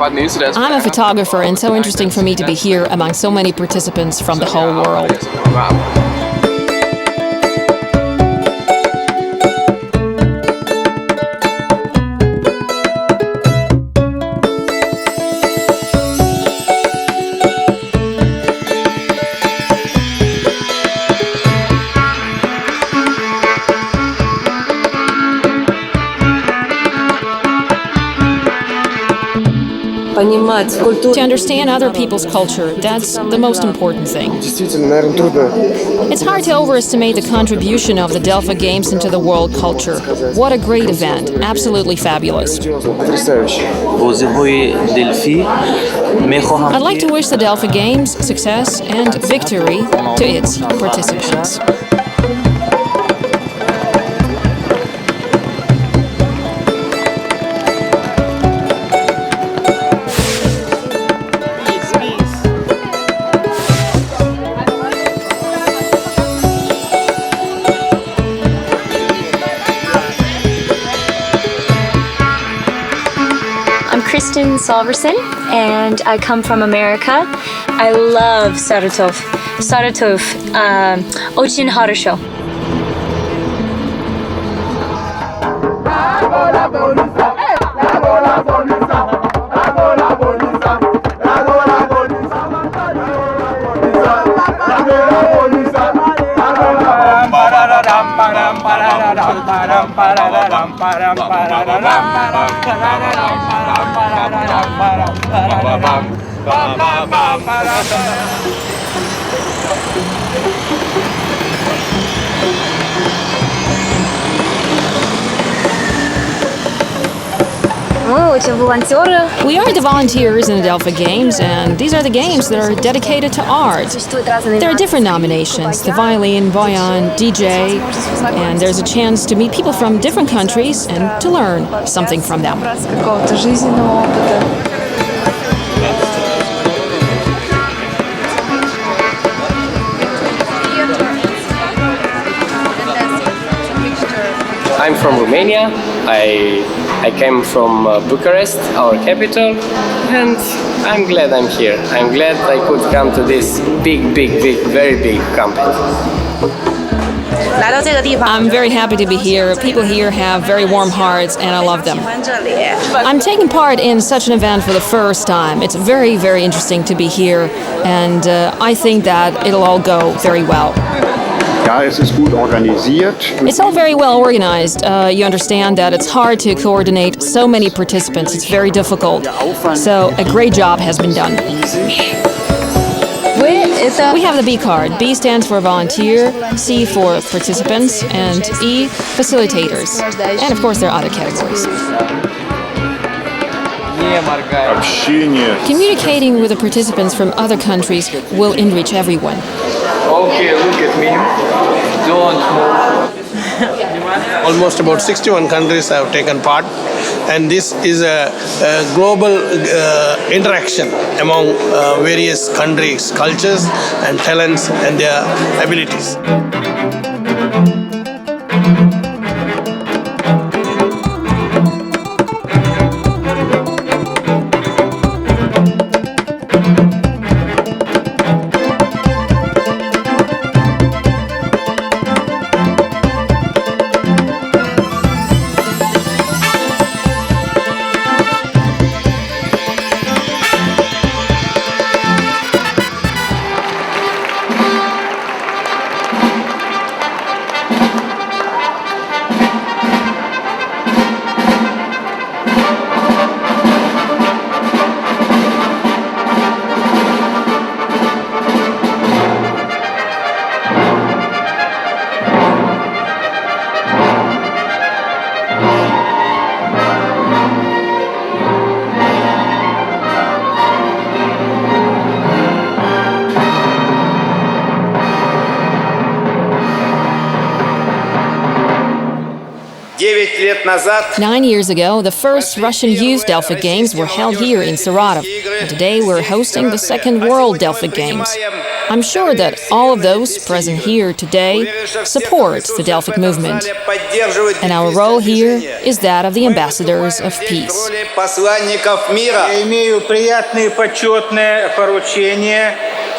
I'm a photographer, and so interesting for me to be here among so many participants from the whole world. To understand other people's culture, that's the most important thing. It's hard to overestimate the contribution of the Delphic Games into the world culture. What a great event. Absolutely fabulous. I'd like to wish the Delphic Games success and victory to its participants. Solverson, and I come from America. I love Saratov. Saratov, очень хорошо. We are the volunteers in the Delphic Games, and these are the games that are dedicated to art. There are different nominations, the violin, boyan, DJ, and there's a chance to meet people from different countries and to learn something from them. I'm from Romania. I came from Bucharest, our capital, and I'm glad I'm here. I'm glad I could come to this big, very big company. I'm very happy to be here. People here have very warm hearts, and I love them. I'm taking part in such an event for the first time. It's very, very interesting to be here, and I think that it'll all go very well. It's all very well organized. You understand that it's hard to coordinate so many participants. It's very difficult. So a great job has been done. We have the B card. B stands for volunteer, C for participants, and E, facilitators. And of course there are other categories. Communicating with the participants from other countries will enrich everyone. Okay, look at me. Don't move. Almost about 61 countries have taken part, and this is a global interaction among various countries, cultures, and talents and their abilities. 9 years ago, the first Russian Youth Delphic Games were held here in Saratov, and today we're hosting the Second World Delphic Games. I'm sure that all of those present here today support the Delphic movement, and our role here is that of the ambassadors of peace.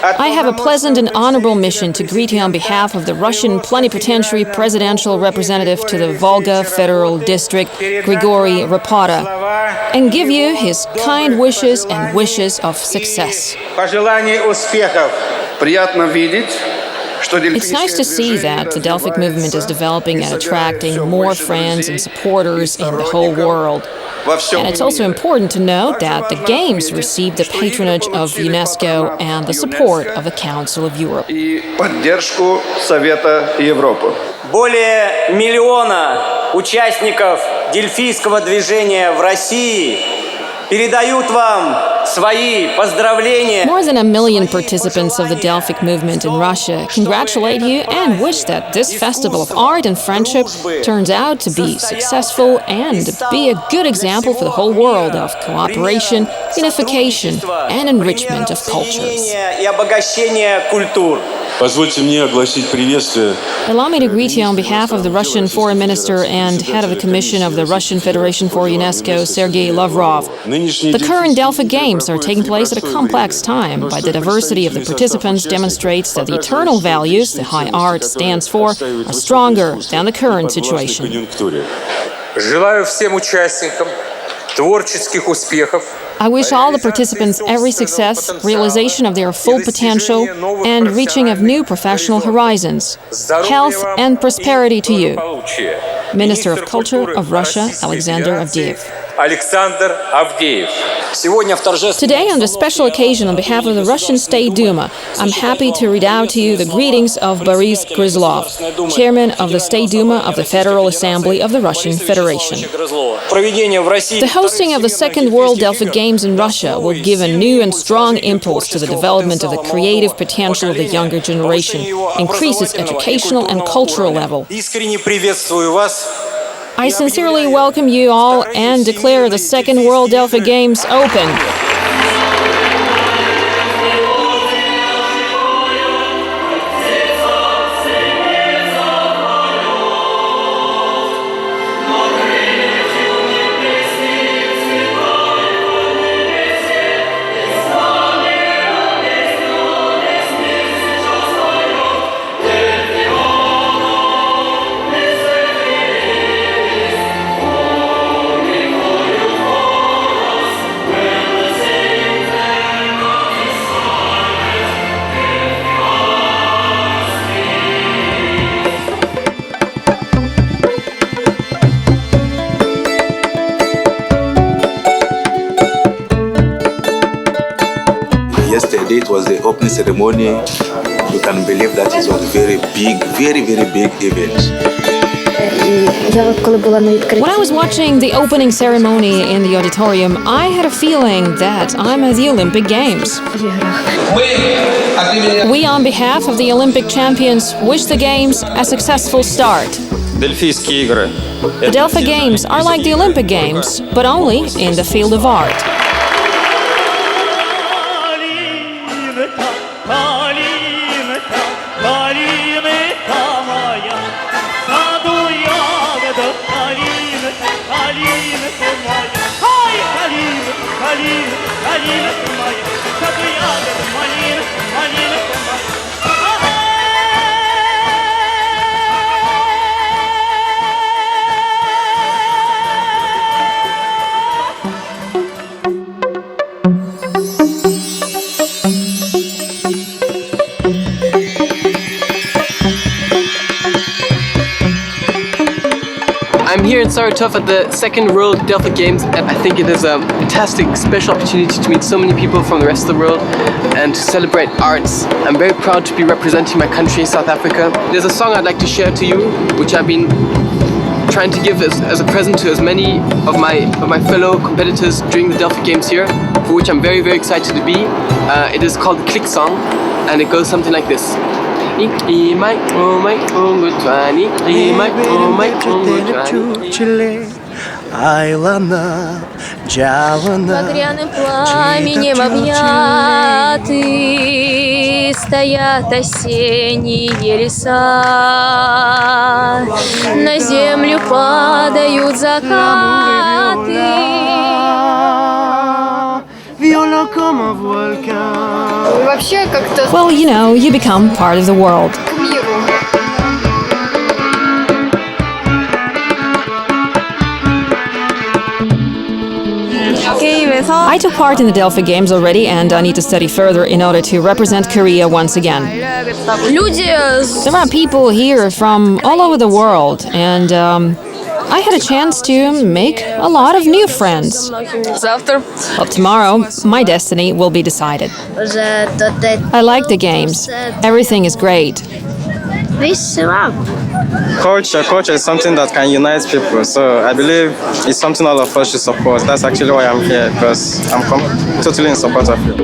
I have a pleasant and honorable mission to greet you on behalf of the Russian plenipotentiary presidential representative to the Volga Federal District, Grigory Rapota, and give you his kind wishes and wishes of success. It's nice to see that the Delphic movement is developing and attracting more friends and supporters in the whole world. And it's also important to note that the Games received the patronage of UNESCO and the support of the Council of Europe. Более миллиона участников дельфийского движения в России передают вам свои поздравления. More than 1 million participants of the Delphic movement in Russia congratulate you and wish that this festival of art and friendship turns out to be successful and be a good example for the whole world of cooperation, unification, and enrichment of cultures. И обогащение культур. Позвольте мне огласить приветствие. Allow me to greet you on behalf of the Russian Foreign Minister and head of the Commission of the Russian Federation for UNESCO, Sergei Lavrov. The current Delphic Games are taking place at a complex time. By the diversity of the participants demonstrates that the eternal values the high art stands for are stronger than the current situation. Желаю всем участникам творческих успехов. I wish all the participants every success, realization of their full potential, and reaching of new professional horizons. Health and prosperity to you. Minister of Culture of Russia, Alexander Avdeyev. Alexander Avdeyev. Today, on this special occasion, on behalf of the Russian State Duma, I'm happy to read out to you the greetings of Boris Gryzlov, Chairman of the State Duma of the Federal Assembly of the Russian Federation. The hosting of the Second World Delphic Games in Russia will give a new and strong impulse to the development of the creative potential of the younger generation, increase its educational and cultural level. I sincerely welcome you all and declare the Second World Delphic Games open. Yesterday it was the opening ceremony. You can believe that it was a very big event. When I was watching the opening ceremony in the auditorium, I had a feeling that I'm at the Olympic Games. We, on behalf of the Olympic champions, wish the Games a successful start. The Delphic Games are like the Olympic Games, but only in the field of art. I'm here in Saratov at the Second World Delphic Games, and I think it is a fantastic, special opportunity to meet so many people from the rest of the world and to celebrate arts. I'm very proud to be representing my country, South Africa. There's a song I'd like to share to you, which I've been trying to give as a present to as many of my fellow competitors during the Delphic Games here, for which I'm very, very excited to be. It is called the Click Song, and it goes something like this. 이마이 오마이 옹구트와니 이마이 오마이 옹구트와니 Айлана, Джалана. Багряным пламенем объяты стоят осенние леса. На землю падают закаты. Вообще как-то Well, you know, you become part of the world. к миру. I took part in the Delphic Games already, and I need to study further in order to represent Korea once again. There are people here from all over the world, and I had a chance to make a lot of new friends. Well, tomorrow, my destiny will be decided. I like the games. Everything is great. Culture is something that can unite people. So I believe it's something all of us should support. That's actually why I'm here, because I'm totally in support of you.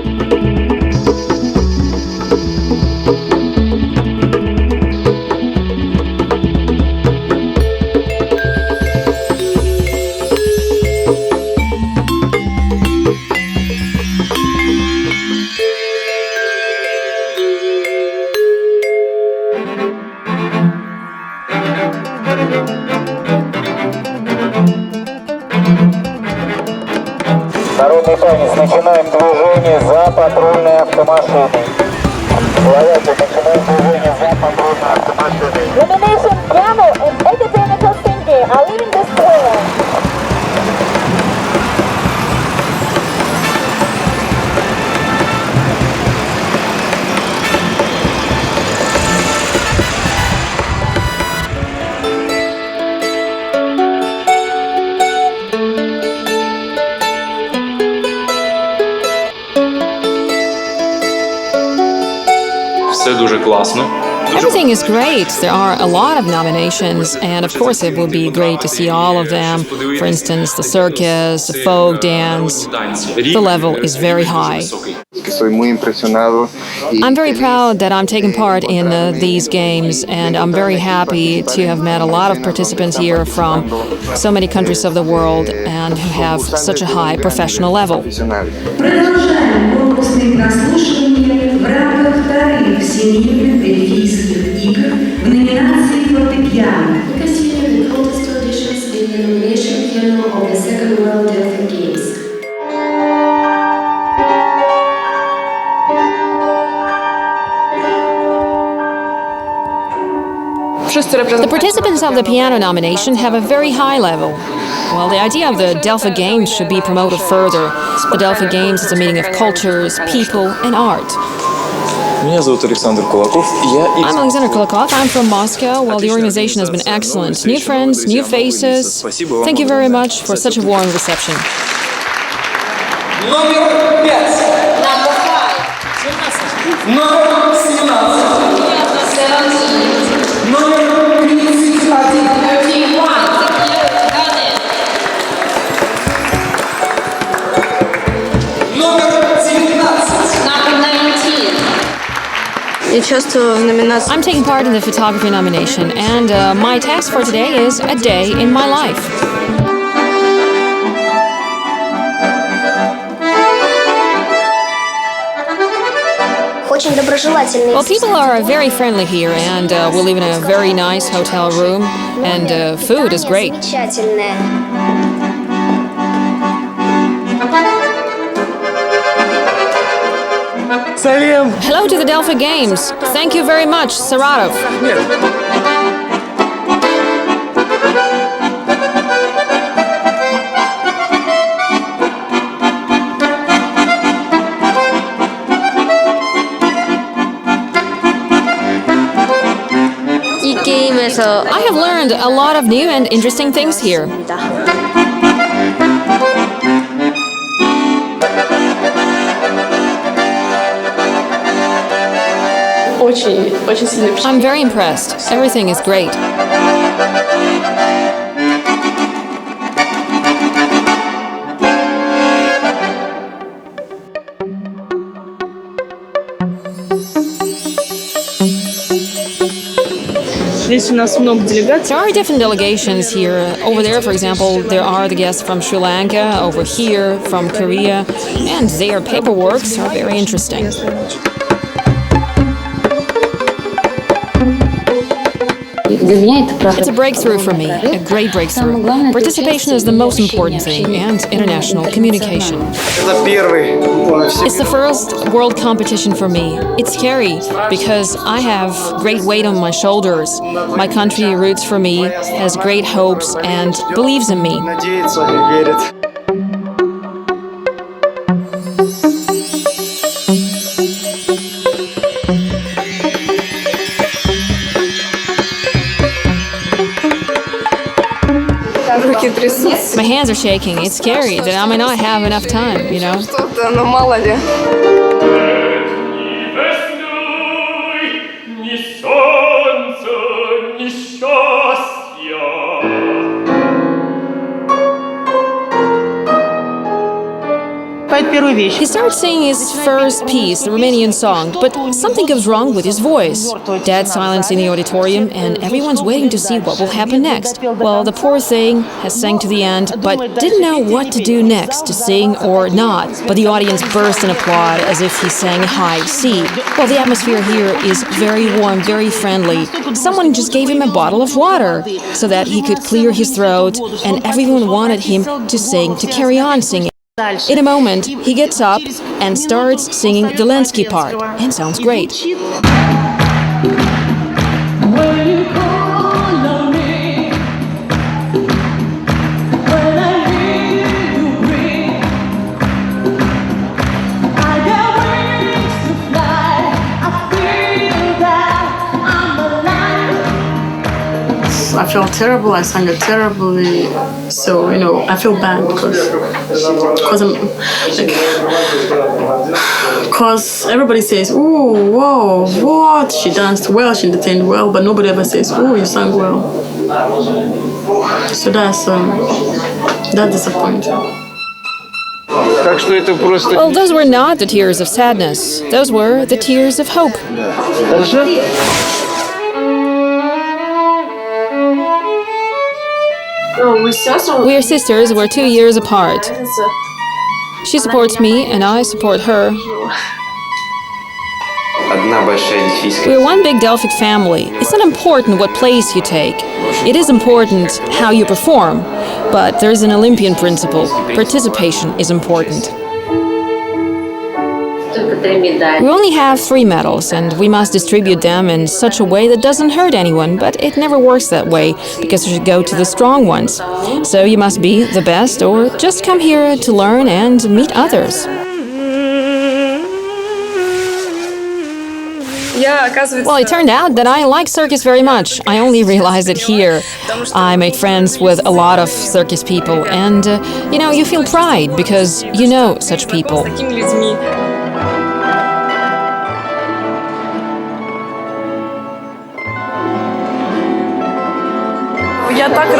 Народный танец. Начинаем движение за патрульной автомашиной. Начинаем движение за патрульной автомашиной. Elimination, grammar, and academical thinking are leaving the square. Все дуже класно. Everything is great. There are a lot of nominations, and of course it will be great to see all of them. For instance, the circus, the folk dance. The level is very high. I'm very proud that I'm taking part in these games, and I'm very happy to have met a lot of participants here from so many countries of the world and who have such a high professional level. Продолжаем конкурсные прослушивания в рамках вторых Всемирных Дельфийских игр в номинации фортепиано. We continue the contest auditions in the nomination panel of the Second World Delphic Games. The participants of the piano nomination have a very high level. Well, the idea of the Delphic Games should be promoted further. The Delphic Games is a meeting of cultures, people, and art. I'm Alexander Kulakov. I'm from Moscow. Well, the organization has been excellent. New friends, new faces. Thank you very much for such a warm reception. I'm taking part in the photography nomination, and my task for today is a day in my life. Well, people are very friendly here, and we live in a very nice hotel room, and food is great. Hello to the Delphic Games. Thank you very much, Saratov. I have learned a lot of new and interesting things here. I'm very impressed. Everything is great. There are different delegations here. Over there, for example, there are the guests from Sri Lanka, over here from Korea, and their paperworks are very interesting. It's a breakthrough for me, a great breakthrough. Participation is the most important thing, and international communication. It's the first world competition for me. It's scary, because I have great weight on my shoulders. My country roots for me, has great hopes, and believes in me. My hands are shaking. It's scary that I may not have enough time, you know? He starts singing his first piece, the Romanian song, but something goes wrong with his voice. Dead silence in the auditorium, and everyone's waiting to see what will happen next. Well, the poor thing has sang to the end, but didn't know what to do next, to sing or not. But the audience burst in applause as if he sang high C. Well, the atmosphere here is very warm, very friendly. Someone just gave him a bottle of water so that he could clear his throat, and everyone wanted him to sing, to carry on singing. In a moment, he gets up and starts singing the Lenski part, and sounds great. I felt terrible. I sang it terribly, so I feel bad because everybody says, "Oh, whoa, what? She danced well, she entertained well," but nobody ever says, "Oh, you sang well." So that's disappointing. Well, those were not the tears of sadness. Those were the tears of hope. We are sisters. We're 2 years apart. She supports me, and I support her. We're one big Delphic family. It's not important what place you take. It is important how you perform. But there's an Olympian principle. Participation is important. We only have 3 medals, and we must distribute them in such a way that doesn't hurt anyone, but it never works that way, because you should go to the strong ones. So you must be the best, or just come here to learn and meet others. Well, it turned out that I like circus very much. I only realized it here. I made friends with a lot of circus people, and, you feel pride, because you know such people.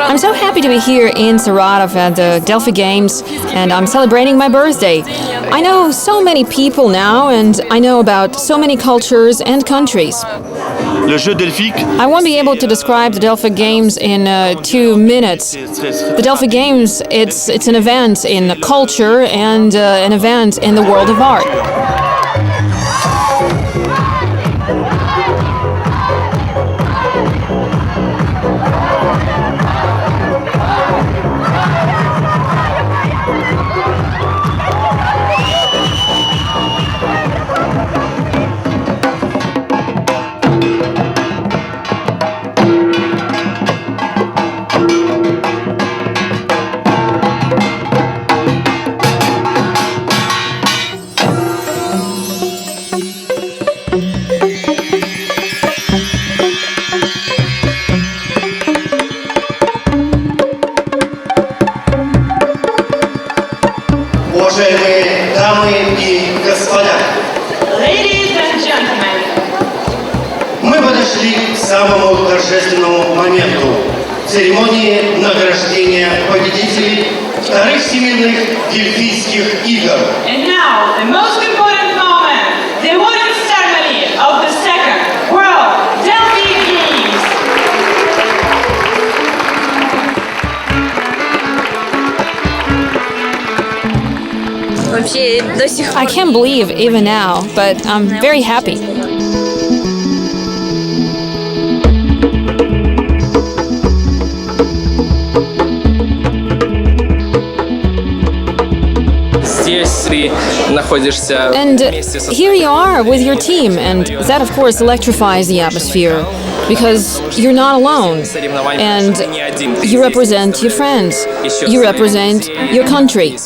I'm so happy to be here in Saratov at the Delphic Games, and I'm celebrating my birthday. I know so many people now, and I know about so many cultures and countries. I won't be able to describe the Delphic Games in 2 minutes. The Delphic Games, it's an event in culture and an event in the world of art. Уважаемые дамы и господа, Ladies and gentlemen, мы подошли к самому торжественному моменту церемонии награждения победителей вторых всемирных Дельфийских игр. And now, the most important moment, the awarding ceremony of the Second World Delphic Games. I can't believe even now, but I'm very happy. And Here you are with your team, and that of course electrifies the atmosphere, because you're not alone, and you represent your friends, you represent your country.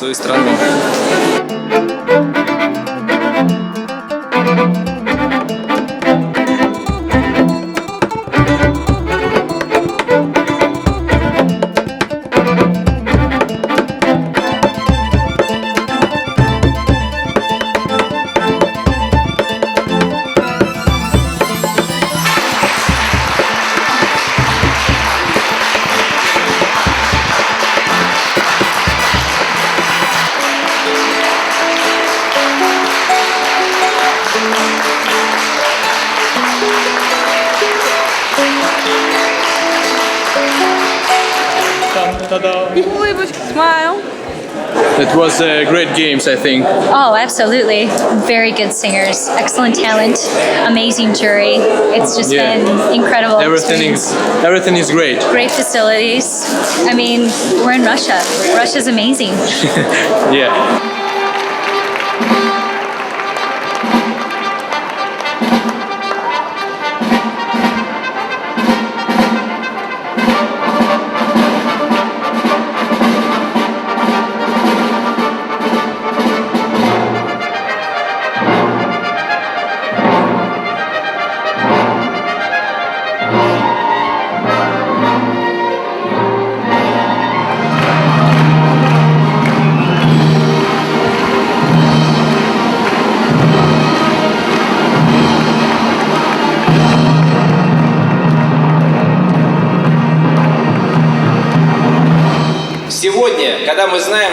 Smile. It was great games, I think. Oh, absolutely. Very good singers, excellent talent, amazing jury. It's just been incredible. Everything is great. Great facilities. I mean, we're in Russia. Russia's amazing. Yeah.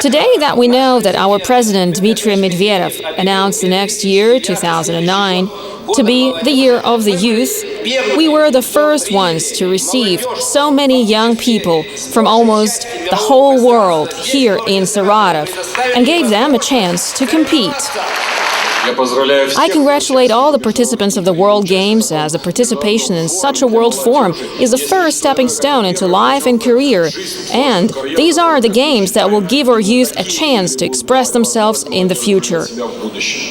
Today that we know that our president Dmitry Medvedev announced the next year, 2009, to be the year of the youth, we were the first ones to receive so many young people from almost the whole world here in Saratov and gave them a chance to compete. I congratulate all the participants of the World Games, as the participation in such a world forum is the first stepping stone into life and career, and these are the games that will give our youth a chance to express themselves in the future.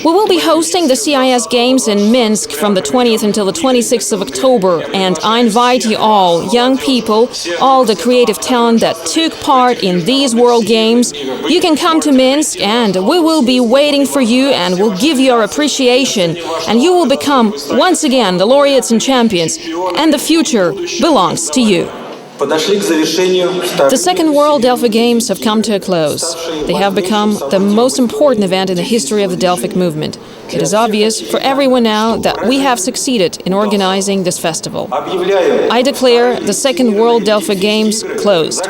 We will be hosting the CIS Games in Minsk from the 20th until the 26th of October, and I invite you all, young people, all the creative talent that took part in these World Games. You can come to Minsk, and we will be waiting for you and will give you our appreciation, and you will become once again the laureates and champions, and the future belongs to you. The Second World Delphic Games have come to a close. They have become the most important event in the history of the Delphic movement. It is obvious for everyone now that we have succeeded in organizing this festival. I declare the Second World Delphic Games closed.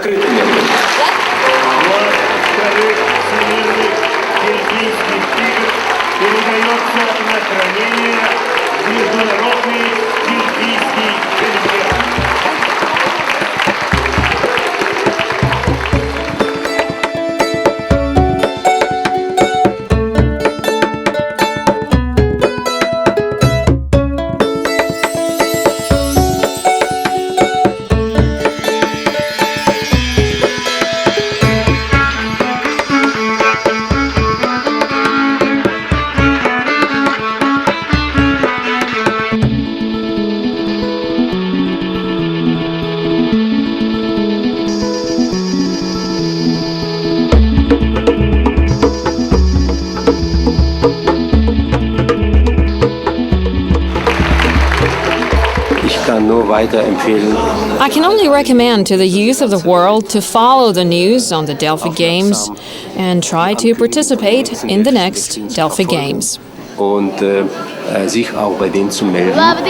I can only recommend to the youth of the world to follow the news on the Delphic Games and try to participate in the next Delphic Games. Und sich auch bei denen zu melden. Love,